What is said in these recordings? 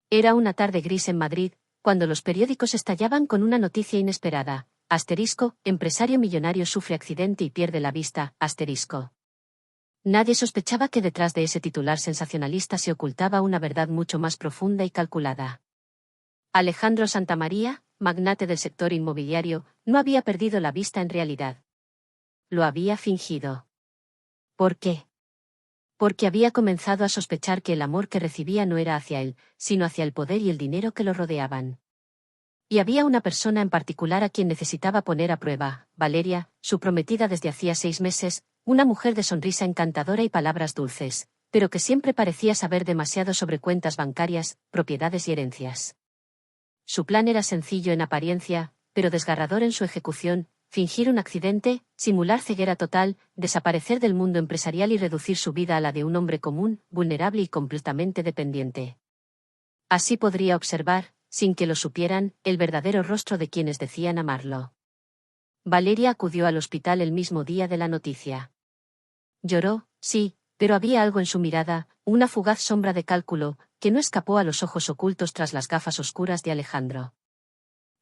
Era una tarde gris en Madrid, cuando los periódicos estallaban con una noticia inesperada. Empresario millonario sufre accidente y pierde la vista. Nadie sospechaba que detrás de ese titular sensacionalista se ocultaba una verdad mucho más profunda y calculada. Alejandro Santamaría, magnate del sector inmobiliario, no había perdido la vista en realidad. Lo había fingido. ¿Por qué? Porque había comenzado a sospechar que el amor que recibía no era hacia él, sino hacia el poder y el dinero que lo rodeaban. Y había una persona en particular a quien necesitaba poner a prueba, Valeria, su prometida desde hacía 6 meses, una mujer de sonrisa encantadora y palabras dulces, pero que siempre parecía saber demasiado sobre cuentas bancarias, propiedades y herencias. Su plan era sencillo en apariencia, pero desgarrador en su ejecución: fingir un accidente, simular ceguera total, desaparecer del mundo empresarial y reducir su vida a la de un hombre común, vulnerable y completamente dependiente. Así podría observar, sin que lo supieran, el verdadero rostro de quienes decían amarlo. Valeria acudió al hospital el mismo día de la noticia. Lloró, sí, pero había algo en su mirada, una fugaz sombra de cálculo, que no escapó a los ojos ocultos tras las gafas oscuras de Alejandro.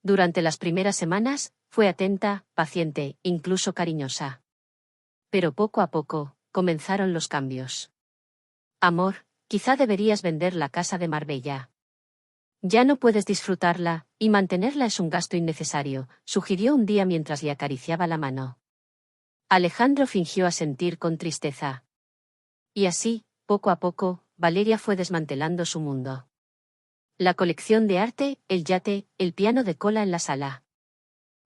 Durante las primeras semanas, fue atenta, paciente, incluso cariñosa. Pero poco a poco, comenzaron los cambios. Amor, quizá deberías vender la casa de Marbella. Ya no puedes disfrutarla, y mantenerla es un gasto innecesario, sugirió un día mientras le acariciaba la mano. Alejandro fingió asentir con tristeza. Y así, poco a poco, Valeria fue desmantelando su mundo. La colección de arte, el yate, el piano de cola en la sala.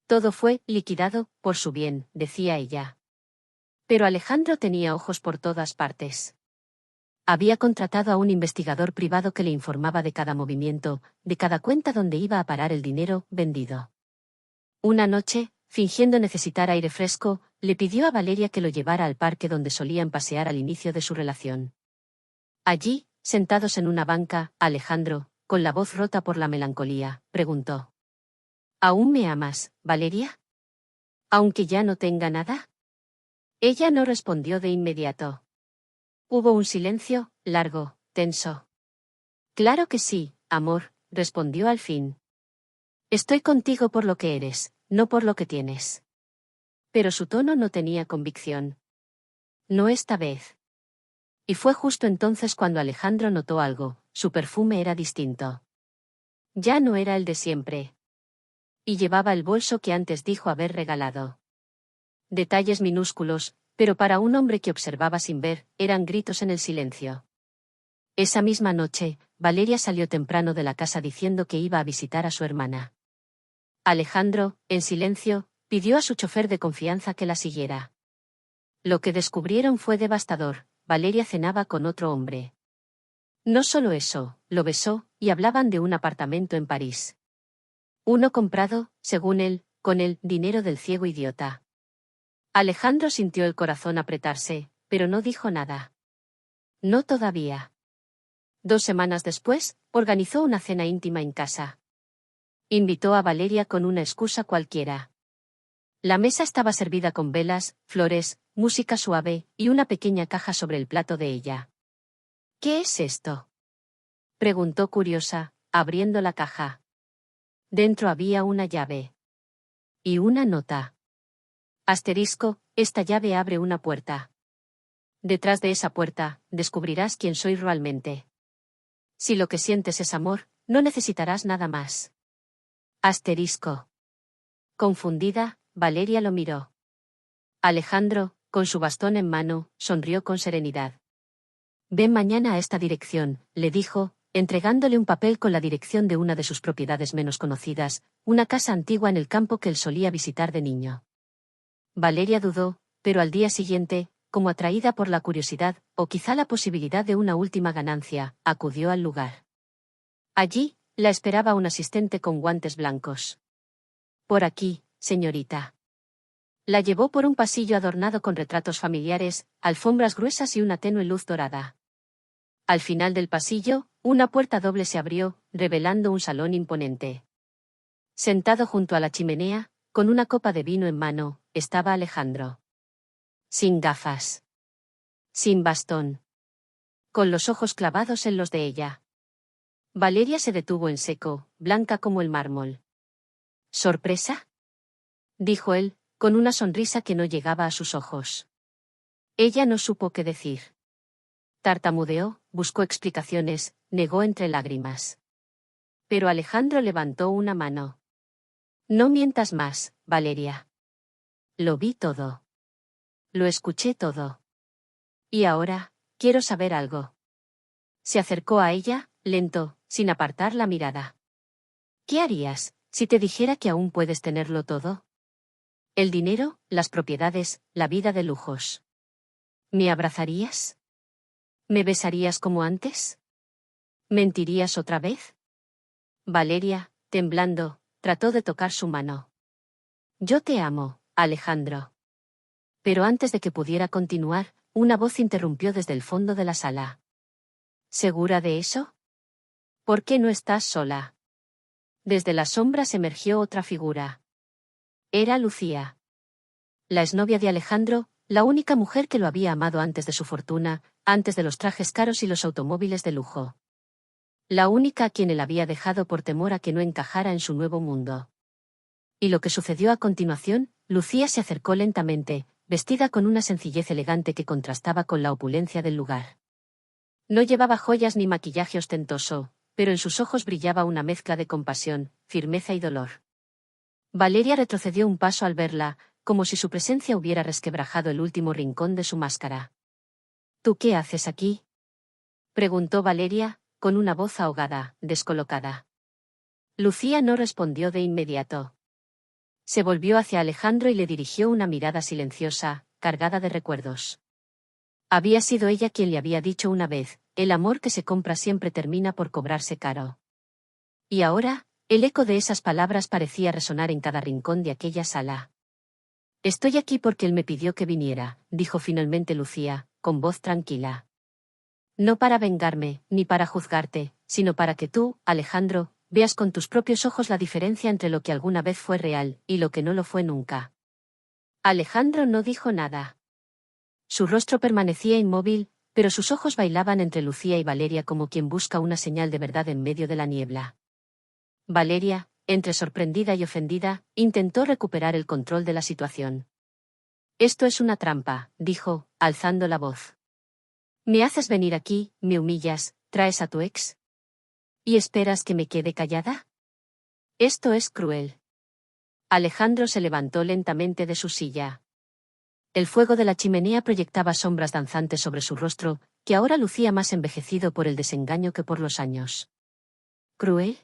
Todo fue liquidado, por su bien, decía ella. Pero Alejandro tenía ojos por todas partes. Había contratado a un investigador privado que le informaba de cada movimiento, de cada cuenta donde iba a parar el dinero vendido. Una noche, fingiendo necesitar aire fresco, le pidió a Valeria que lo llevara al parque donde solían pasear al inicio de su relación. Allí, sentados en una banca, Alejandro, con la voz rota por la melancolía, preguntó: ¿Aún me amas, Valeria? ¿Aunque ya no tenga nada? Ella no respondió de inmediato. Hubo un silencio, largo, tenso. Claro que sí, amor, respondió al fin. Estoy contigo por lo que eres, no por lo que tienes. Pero su tono no tenía convicción. No esta vez. Y fue justo entonces cuando Alejandro notó algo: su perfume era distinto. Ya no era el de siempre. Y llevaba el bolso que antes dijo haber regalado. Detalles minúsculos, pero para un hombre que observaba sin ver, eran gritos en el silencio. Esa misma noche, Valeria salió temprano de la casa diciendo que iba a visitar a su hermana. Alejandro, en silencio, pidió a su chofer de confianza que la siguiera. Lo que descubrieron fue devastador: Valeria cenaba con otro hombre. No solo eso, lo besó, y hablaban de un apartamento en París. Uno comprado, según él, con el dinero del ciego idiota. Alejandro sintió el corazón apretarse, pero no dijo nada. No todavía. 2 semanas después, organizó una cena íntima en casa. Invitó a Valeria con una excusa cualquiera. La mesa estaba servida con velas, flores, música suave, y una pequeña caja sobre el plato de ella. ¿Qué es esto?, preguntó curiosa, abriendo la caja. Dentro había una llave. Y una nota. Esta llave abre una puerta. Detrás de esa puerta, descubrirás quién soy realmente. Si lo que sientes es amor, no necesitarás nada más. Confundida, Valeria lo miró. Alejandro, con su bastón en mano, sonrió con serenidad. Ven mañana a esta dirección, le dijo, entregándole un papel con la dirección de una de sus propiedades menos conocidas, una casa antigua en el campo que él solía visitar de niño. Valeria dudó, pero al día siguiente, como atraída por la curiosidad, o quizá la posibilidad de una última ganancia, acudió al lugar. Allí, la esperaba un asistente con guantes blancos. Por aquí, señorita. La llevó por un pasillo adornado con retratos familiares, alfombras gruesas y una tenue luz dorada. Al final del pasillo, una puerta doble se abrió, revelando un salón imponente. Sentado junto a la chimenea, con una copa de vino en mano, estaba Alejandro. Sin gafas. Sin bastón. Con los ojos clavados en los de ella. Valeria se detuvo en seco, blanca como el mármol. ¿Sorpresa?, dijo él, con una sonrisa que no llegaba a sus ojos. Ella no supo qué decir. Tartamudeó, buscó explicaciones, negó entre lágrimas. Pero Alejandro levantó una mano. No mientas más, Valeria. Lo vi todo. Lo escuché todo. Y ahora, quiero saber algo. Se acercó a ella, lento, sin apartar la mirada. ¿Qué harías, si te dijera que aún puedes tenerlo todo? El dinero, las propiedades, la vida de lujos. ¿Me abrazarías? ¿Me besarías como antes? ¿Mentirías otra vez? Valeria, temblando, trató de tocar su mano. Yo te amo, Alejandro. Pero antes de que pudiera continuar, una voz interrumpió desde el fondo de la sala. ¿Segura de eso? ¿Por qué no estás sola? Desde las sombras emergió otra figura. Era Lucía. La exnovia de Alejandro, la única mujer que lo había amado antes de su fortuna, antes de los trajes caros y los automóviles de lujo. La única a quien él había dejado por temor a que no encajara en su nuevo mundo. Y lo que sucedió a continuación, Lucía se acercó lentamente, vestida con una sencillez elegante que contrastaba con la opulencia del lugar. No llevaba joyas ni maquillaje ostentoso, pero en sus ojos brillaba una mezcla de compasión, firmeza y dolor. Valeria retrocedió un paso al verla, como si su presencia hubiera resquebrajado el último rincón de su máscara. ¿Tú qué haces aquí?, preguntó Valeria, con una voz ahogada, descolocada. Lucía no respondió de inmediato. Se volvió hacia Alejandro y le dirigió una mirada silenciosa, cargada de recuerdos. Había sido ella quien le había dicho una vez, el amor que se compra siempre termina por cobrarse caro. Y ahora, el eco de esas palabras parecía resonar en cada rincón de aquella sala. Estoy aquí porque él me pidió que viniera, dijo finalmente Lucía, con voz tranquila. No para vengarme, ni para juzgarte, sino para que tú, Alejandro, veas con tus propios ojos la diferencia entre lo que alguna vez fue real y lo que no lo fue nunca. Alejandro no dijo nada. Su rostro permanecía inmóvil, pero sus ojos bailaban entre Lucía y Valeria como quien busca una señal de verdad en medio de la niebla. Valeria, entre sorprendida y ofendida, intentó recuperar el control de la situación. Esto es una trampa, dijo, alzando la voz. Me haces venir aquí, me humillas, traes a tu ex. ¿Y esperas que me quede callada? Esto es cruel. Alejandro se levantó lentamente de su silla. El fuego de la chimenea proyectaba sombras danzantes sobre su rostro, que ahora lucía más envejecido por el desengaño que por los años. ¿Cruel?,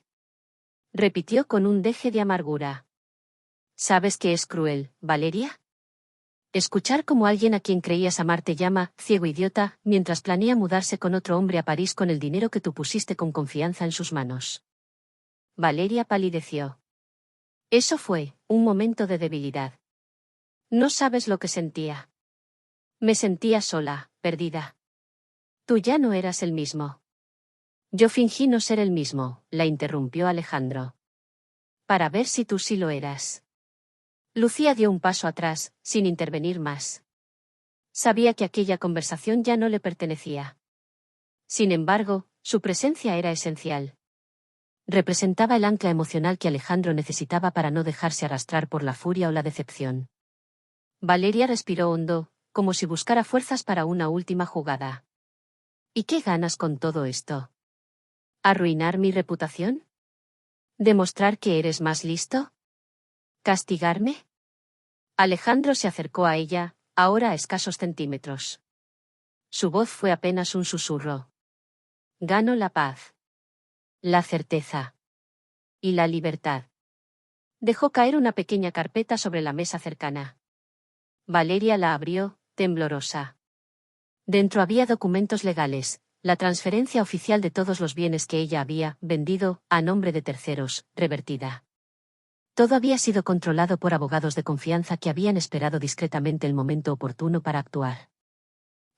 repitió con un deje de amargura. ¿Sabes qué es cruel, Valeria? Escuchar cómo alguien a quien creías amar te llama, ciego idiota, mientras planea mudarse con otro hombre a París con el dinero que tú pusiste con confianza en sus manos. Valeria palideció. Eso fue un momento de debilidad. No sabes lo que sentía. Me sentía sola, perdida. Tú ya no eras el mismo. Yo fingí no ser el mismo, la interrumpió Alejandro. Para ver si tú sí lo eras. Lucía dio un paso atrás, sin intervenir más. Sabía que aquella conversación ya no le pertenecía. Sin embargo, su presencia era esencial. Representaba el ancla emocional que Alejandro necesitaba para no dejarse arrastrar por la furia o la decepción. Valeria respiró hondo, como si buscara fuerzas para una última jugada. ¿Y qué ganas con todo esto? ¿Arruinar mi reputación? ¿Demostrar que eres más listo? ¿Castigarme? Alejandro se acercó a ella, ahora a escasos centímetros. Su voz fue apenas un susurro. Gano la paz. La certeza. Y la libertad. Dejó caer una pequeña carpeta sobre la mesa cercana. Valeria la abrió, temblorosa. Dentro había documentos legales, la transferencia oficial de todos los bienes que ella había vendido, a nombre de terceros, revertida. Todo había sido controlado por abogados de confianza que habían esperado discretamente el momento oportuno para actuar.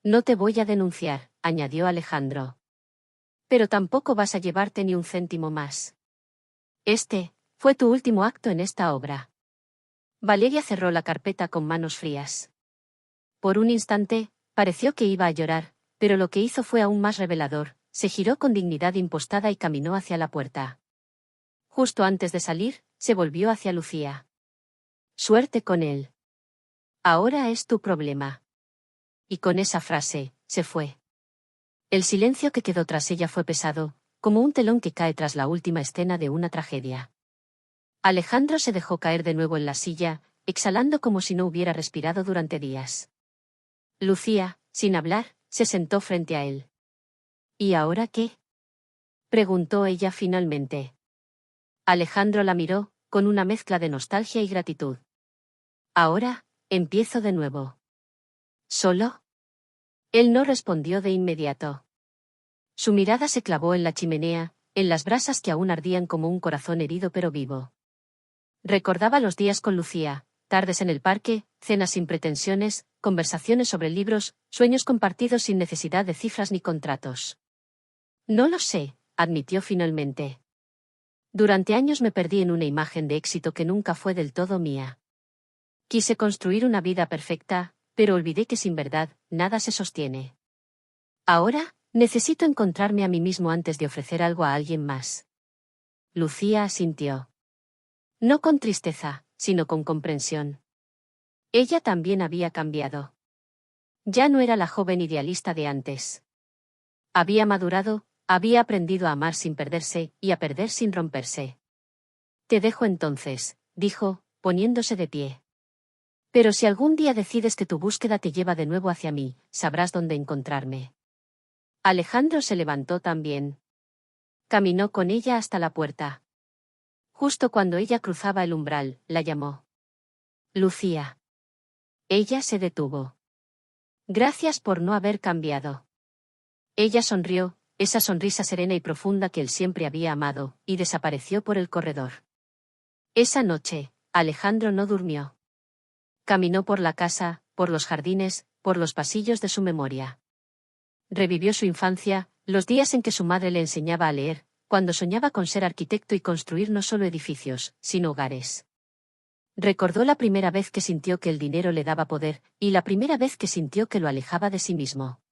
No te voy a denunciar, añadió Alejandro. Pero tampoco vas a llevarte ni un céntimo más. Este fue tu último acto en esta obra. Valeria cerró la carpeta con manos frías. Por un instante, pareció que iba a llorar, pero lo que hizo fue aún más revelador, se giró con dignidad impostada y caminó hacia la puerta. Justo antes de salir, se volvió hacia Lucía. Suerte con él. Ahora es tu problema. Y con esa frase, se fue. El silencio que quedó tras ella fue pesado, como un telón que cae tras la última escena de una tragedia. Alejandro se dejó caer de nuevo en la silla, exhalando como si no hubiera respirado durante días. Lucía, sin hablar, se sentó frente a él. ¿Y ahora qué?, preguntó ella finalmente. Alejandro la miró, con una mezcla de nostalgia y gratitud. Ahora, empiezo de nuevo. ¿Solo? Él no respondió de inmediato. Su mirada se clavó en la chimenea, en las brasas que aún ardían como un corazón herido pero vivo. Recordaba los días con Lucía, tardes en el parque, cenas sin pretensiones, conversaciones sobre libros, sueños compartidos sin necesidad de cifras ni contratos. No lo sé, admitió finalmente. Durante años me perdí en una imagen de éxito que nunca fue del todo mía. Quise construir una vida perfecta, pero olvidé que sin verdad, nada se sostiene. Ahora, necesito encontrarme a mí mismo antes de ofrecer algo a alguien más. Lucía asintió. No con tristeza, sino con comprensión. Ella también había cambiado. Ya no era la joven idealista de antes. Había madurado, había aprendido a amar sin perderse, y a perder sin romperse. Te dejo entonces, dijo, poniéndose de pie. Pero si algún día decides que tu búsqueda te lleva de nuevo hacia mí, sabrás dónde encontrarme. Alejandro se levantó también. Caminó con ella hasta la puerta. Justo cuando ella cruzaba el umbral, la llamó. Lucía. Ella se detuvo. Gracias por no haber cambiado. Ella sonrió, esa sonrisa serena y profunda que él siempre había amado, y desapareció por el corredor. Esa noche, Alejandro no durmió. Caminó por la casa, por los jardines, por los pasillos de su memoria. Revivió su infancia, los días en que su madre le enseñaba a leer, cuando soñaba con ser arquitecto y construir no solo edificios, sino hogares. Recordó la primera vez que sintió que el dinero le daba poder, y la primera vez que sintió que lo alejaba de sí mismo.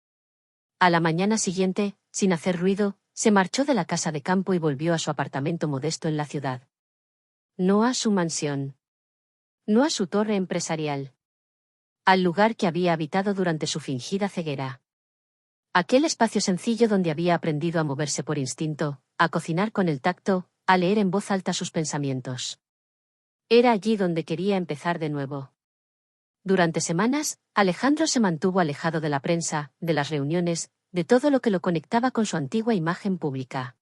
A la mañana siguiente, sin hacer ruido, se marchó de la casa de campo y volvió a su apartamento modesto en la ciudad. No a su mansión. No a su torre empresarial. Al lugar que había habitado durante su fingida ceguera. Aquel espacio sencillo donde había aprendido a moverse por instinto, a cocinar con el tacto, a leer en voz alta sus pensamientos. Era allí donde quería empezar de nuevo. Durante semanas, Alejandro se mantuvo alejado de la prensa, de las reuniones, de todo lo que lo conectaba con su antigua imagen pública.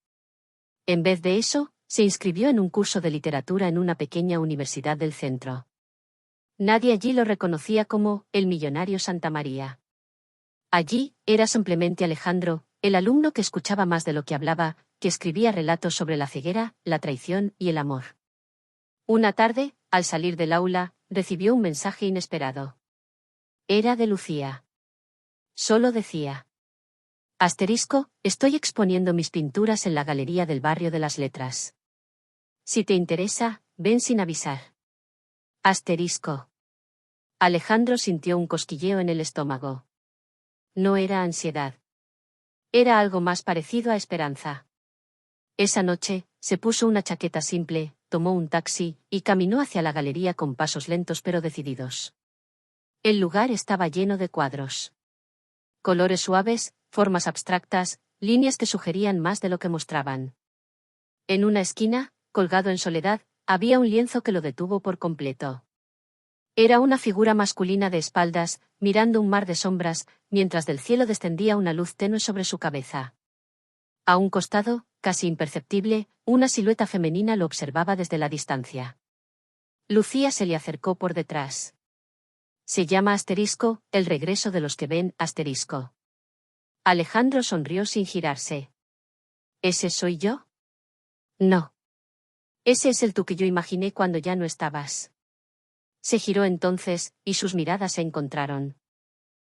En vez de eso, se inscribió en un curso de literatura en una pequeña universidad del centro. Nadie allí lo reconocía como el millonario Santa María. Allí, era simplemente Alejandro, el alumno que escuchaba más de lo que hablaba, que escribía relatos sobre la ceguera, la traición y el amor. Una tarde, al salir del aula, recibió un mensaje inesperado. Era de Lucía. Solo decía: estoy exponiendo mis pinturas en la Galería del Barrio de las Letras. Si te interesa, ven sin avisar. Alejandro sintió un cosquilleo en el estómago. No era ansiedad. Era algo más parecido a esperanza. Esa noche, se puso una chaqueta simple, tomó un taxi, y caminó hacia la galería con pasos lentos pero decididos. El lugar estaba lleno de cuadros. Colores suaves, formas abstractas, líneas que sugerían más de lo que mostraban. En una esquina, colgado en soledad, había un lienzo que lo detuvo por completo. Era una figura masculina de espaldas, mirando un mar de sombras, mientras del cielo descendía una luz tenue sobre su cabeza. A un costado, casi imperceptible, una silueta femenina lo observaba desde la distancia. Lucía se le acercó por detrás. Se llama el regreso de los que ven *. Alejandro sonrió sin girarse. ¿Ese soy yo? No. Ese es el tú que yo imaginé cuando ya no estabas. Se giró entonces, y sus miradas se encontraron.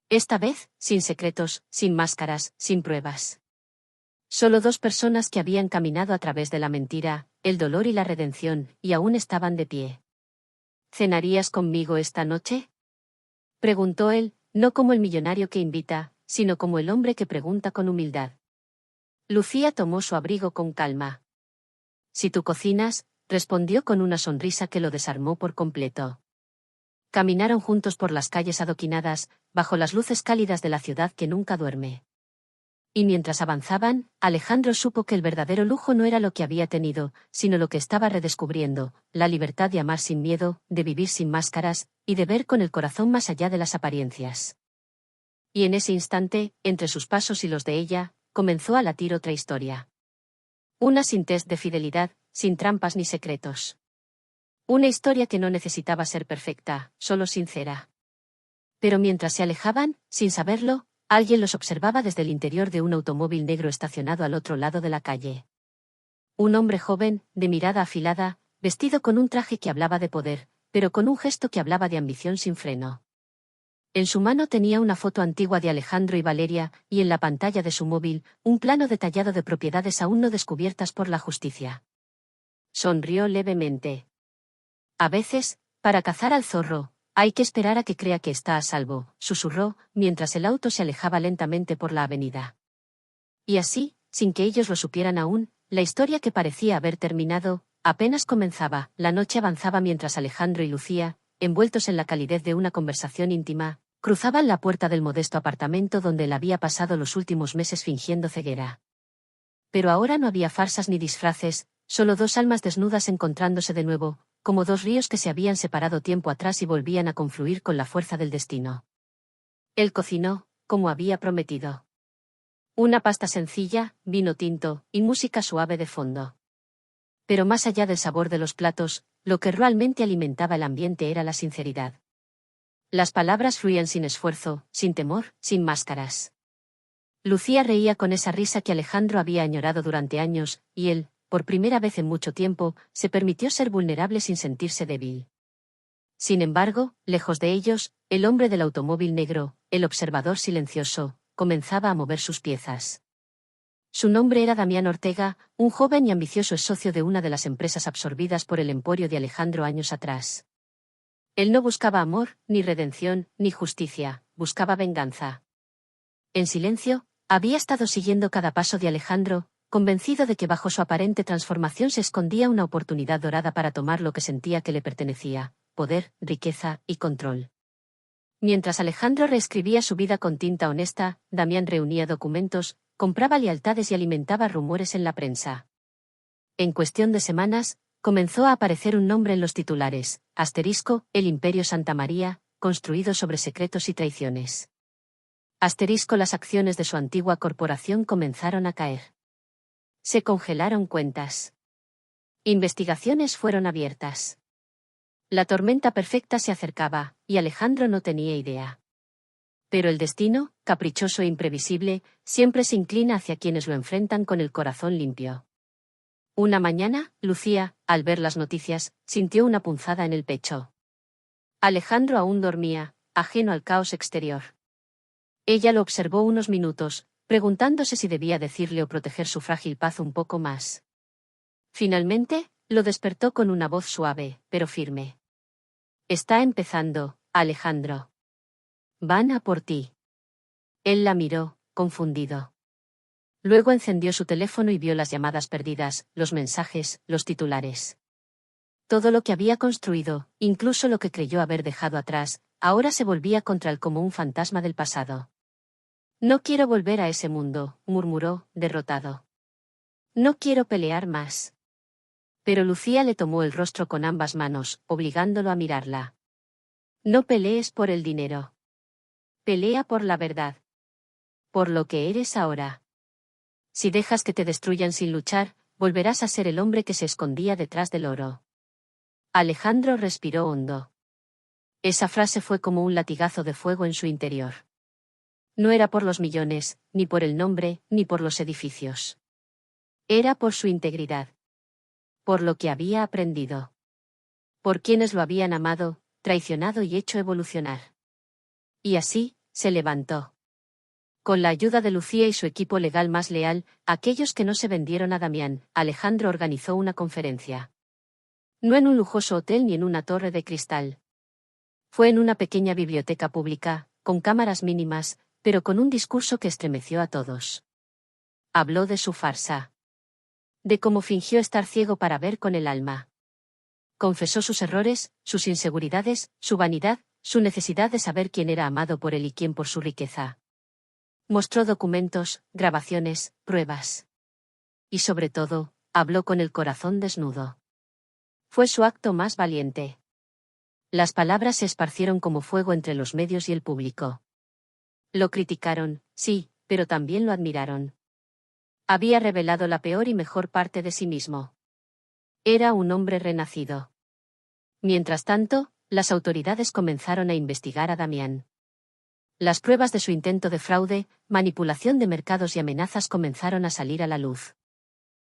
Esta vez, sin secretos, sin máscaras, sin pruebas. Solo dos personas que habían caminado a través de la mentira, el dolor y la redención, y aún estaban de pie. ¿Cenarías conmigo esta noche?, preguntó él, no como el millonario que invita, sino como el hombre que pregunta con humildad. Lucía tomó su abrigo con calma. Si tú cocinas, respondió con una sonrisa que lo desarmó por completo. Caminaron juntos por las calles adoquinadas, bajo las luces cálidas de la ciudad que nunca duerme. Y mientras avanzaban, Alejandro supo que el verdadero lujo no era lo que había tenido, sino lo que estaba redescubriendo, la libertad de amar sin miedo, de vivir sin máscaras, y de ver con el corazón más allá de las apariencias. Y en ese instante, entre sus pasos y los de ella, comenzó a latir otra historia. Una sin test de fidelidad, sin trampas ni secretos. Una historia que no necesitaba ser perfecta, solo sincera. Pero mientras se alejaban, sin saberlo, alguien los observaba desde el interior de un automóvil negro estacionado al otro lado de la calle. Un hombre joven, de mirada afilada, vestido con un traje que hablaba de poder, pero con un gesto que hablaba de ambición sin freno. En su mano tenía una foto antigua de Alejandro y Valeria, y en la pantalla de su móvil, un plano detallado de propiedades aún no descubiertas por la justicia. Sonrió levemente. A veces, para cazar al zorro, hay que esperar a que crea que está a salvo, susurró, mientras el auto se alejaba lentamente por la avenida. Y así, sin que ellos lo supieran aún, la historia que parecía haber terminado, apenas comenzaba. La noche avanzaba mientras Alejandro y Lucía, envueltos en la calidez de una conversación íntima, cruzaban la puerta del modesto apartamento donde él había pasado los últimos meses fingiendo ceguera. Pero ahora no había farsas ni disfraces, solo dos almas desnudas encontrándose de nuevo, como dos ríos que se habían separado tiempo atrás y volvían a confluir con la fuerza del destino. Él cocinó, como había prometido. Una pasta sencilla, vino tinto, y música suave de fondo. Pero más allá del sabor de los platos, lo que realmente alimentaba el ambiente era la sinceridad. Las palabras fluían sin esfuerzo, sin temor, sin máscaras. Lucía reía con esa risa que Alejandro había añorado durante años, y él, por primera vez en mucho tiempo, se permitió ser vulnerable sin sentirse débil. Sin embargo, lejos de ellos, el hombre del automóvil negro, el observador silencioso, comenzaba a mover sus piezas. Su nombre era Damián Ortega, un joven y ambicioso socio de una de las empresas absorbidas por el emporio de Alejandro años atrás. Él no buscaba amor, ni redención, ni justicia, buscaba venganza. En silencio, había estado siguiendo cada paso de Alejandro, convencido de que bajo su aparente transformación se escondía una oportunidad dorada para tomar lo que sentía que le pertenecía, poder, riqueza y control. Mientras Alejandro reescribía su vida con tinta honesta, Damián reunía documentos, compraba lealtades y alimentaba rumores en la prensa. En cuestión de semanas, comenzó a aparecer un nombre en los titulares, *el Imperio Santa María, construido sobre secretos y traiciones. Las acciones de su antigua corporación comenzaron a caer. Se congelaron cuentas. Investigaciones fueron abiertas. La tormenta perfecta se acercaba, y Alejandro no tenía idea. Pero el destino, caprichoso e imprevisible, siempre se inclina hacia quienes lo enfrentan con el corazón limpio. Una mañana, Lucía, al ver las noticias, sintió una punzada en el pecho. Alejandro aún dormía, ajeno al caos exterior. Ella lo observó unos minutos, preguntándose si debía decirle o proteger su frágil paz un poco más. Finalmente, lo despertó con una voz suave, pero firme. Está empezando, Alejandro. Van a por ti. Él la miró, confundido. Luego encendió su teléfono y vio las llamadas perdidas, los mensajes, los titulares. Todo lo que había construido, incluso lo que creyó haber dejado atrás, ahora se volvía contra él como un fantasma del pasado. No quiero volver a ese mundo, murmuró, derrotado. No quiero pelear más. Pero Lucía le tomó el rostro con ambas manos, obligándolo a mirarla. No pelees por el dinero. Pelea por la verdad. Por lo que eres ahora. Si dejas que te destruyan sin luchar, volverás a ser el hombre que se escondía detrás del oro. Alejandro respiró hondo. Esa frase fue como un latigazo de fuego en su interior. No era por los millones, ni por el nombre, ni por los edificios. Era por su integridad. Por lo que había aprendido. Por quienes lo habían amado, traicionado y hecho evolucionar. Y así, se levantó. Con la ayuda de Lucía y su equipo legal más leal, aquellos que no se vendieron a Damián, Alejandro organizó una conferencia. No en un lujoso hotel ni en una torre de cristal. Fue en una pequeña biblioteca pública, con cámaras mínimas, pero con un discurso que estremeció a todos. Habló de su farsa. De cómo fingió estar ciego para ver con el alma. Confesó sus errores, sus inseguridades, su vanidad, su necesidad de saber quién era amado por él y quién por su riqueza. Mostró documentos, grabaciones, pruebas. Y sobre todo, habló con el corazón desnudo. Fue su acto más valiente. Las palabras se esparcieron como fuego entre los medios y el público. Lo criticaron, sí, pero también lo admiraron. Había revelado la peor y mejor parte de sí mismo. Era un hombre renacido. Mientras tanto, las autoridades comenzaron a investigar a Damián. Las pruebas de su intento de fraude, manipulación de mercados y amenazas comenzaron a salir a la luz.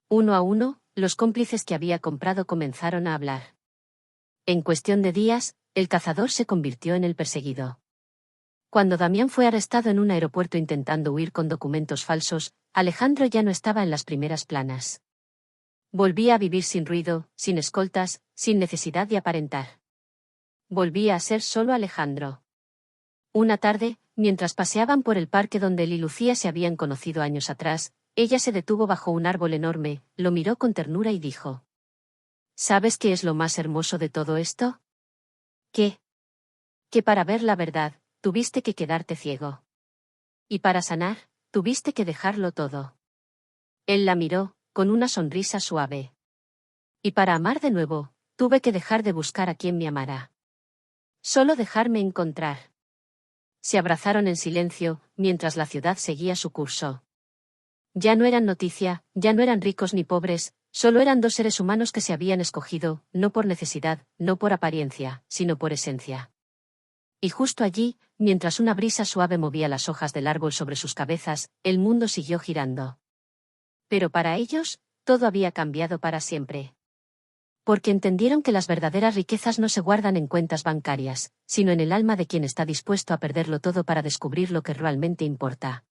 Uno a uno, los cómplices que había comprado comenzaron a hablar. En cuestión de días, el cazador se convirtió en el perseguido. Cuando Damián fue arrestado en un aeropuerto intentando huir con documentos falsos, Alejandro ya no estaba en las primeras planas. Volvía a vivir sin ruido, sin escoltas, sin necesidad de aparentar. Volvía a ser solo Alejandro. Una tarde, mientras paseaban por el parque donde él y Lucía se habían conocido años atrás, ella se detuvo bajo un árbol enorme, lo miró con ternura y dijo: ¿Sabes qué es lo más hermoso de todo esto? ¿Qué? Que para ver la verdad, tuviste que quedarte ciego. Y para sanar, tuviste que dejarlo todo. Él la miró, con una sonrisa suave. Y para amar de nuevo, tuve que dejar de buscar a quien me amara. Solo dejarme encontrar. Se abrazaron en silencio, mientras la ciudad seguía su curso. Ya no eran noticia, ya no eran ricos ni pobres, solo eran dos seres humanos que se habían escogido, no por necesidad, no por apariencia, sino por esencia. Y justo allí, mientras una brisa suave movía las hojas del árbol sobre sus cabezas, el mundo siguió girando. Pero para ellos, todo había cambiado para siempre. Porque entendieron que las verdaderas riquezas no se guardan en cuentas bancarias, sino en el alma de quien está dispuesto a perderlo todo para descubrir lo que realmente importa.